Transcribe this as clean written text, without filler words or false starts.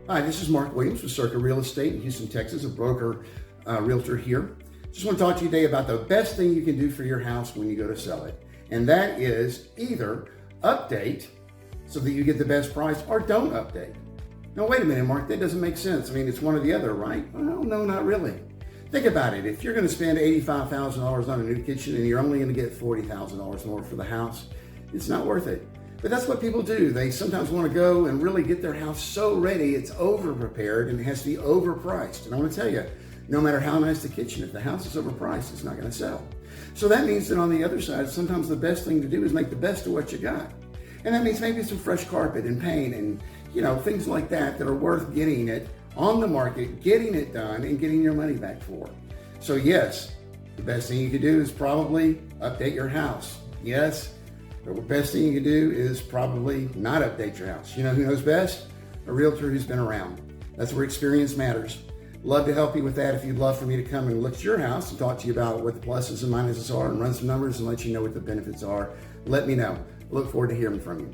Hi, this is Mark Williams with Circa Real Estate in Houston, Texas, a broker, realtor here. Just want to talk to you today about the best thing you can do for your house when you go to sell it. And that is either update so that you get the best price or don't update. Now, wait a minute, Mark, that doesn't make sense. I mean, it's one or the other, right? Well, no, not really. Think about it. If you're going to spend $85,000 on a new kitchen and you're only going to get $40,000 more for the house, it's not worth it. But that's what people do. They sometimes want to go and really get their house so ready, it's over-prepared and it has to be overpriced. And I want to tell you, no matter how nice the kitchen, if the house is overpriced, it's not going to sell. So that means that on the other side, sometimes the best thing to do is make the best of what you got. And that means maybe some fresh carpet and paint and, things like that are worth getting it on the market, getting it done, and getting your money back for. So yes, the best thing you could do is probably update your house. Yes, but the best thing you can do is probably not update your house. You know who knows best? A realtor who's been around. That's where experience matters. Love to help you with that. If you'd love for me to come and look at your house and talk to you about what the pluses and minuses are and run some numbers and let you know what the benefits are, let me know. Look forward to hearing from you.